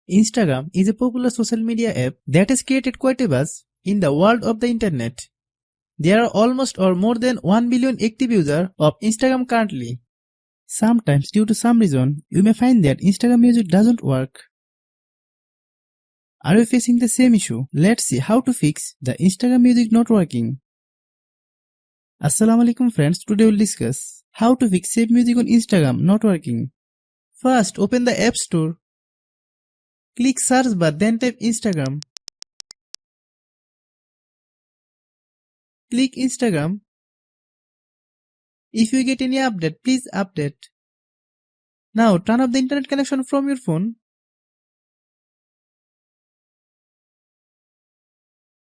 Instagram is a popular social media app that has created quite a buzz in the world of the internet. There are almost or more than 1 billion active users of Instagram currently. Sometimes due to some reason, you may find that Instagram music doesn't work. Are you facing the same issue? Let's see how to fix the Instagram music not working. Assalamu alaikum friends, today we'll discuss how to fix save music on Instagram not working. First, open the App Store. Click search bar, then type Instagram. Click Instagram. If you get any update, please update. Now turn off the internet connection from your phone.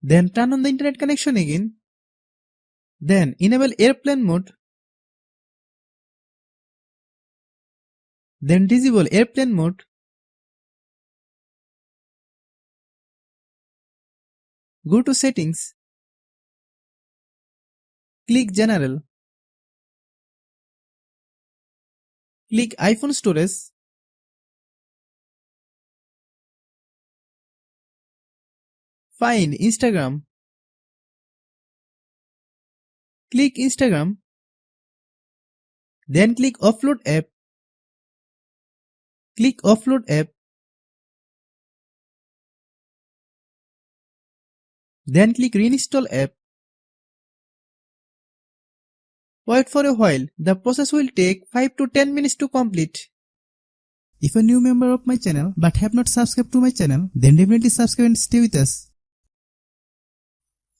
Then turn on the internet connection again. Then enable airplane mode. Then disable airplane mode. Go to settings. Click general. Click iPhone storage. Find Instagram. Click Instagram. Then click Offload app. Click Offload app. Then click Reinstall app. Wait for a while. The process will take 5 to 10 minutes to complete. If a new member of my channel but have not subscribed to my channel, then definitely subscribe and stay with us.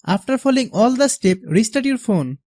After following all the steps, restart your phone.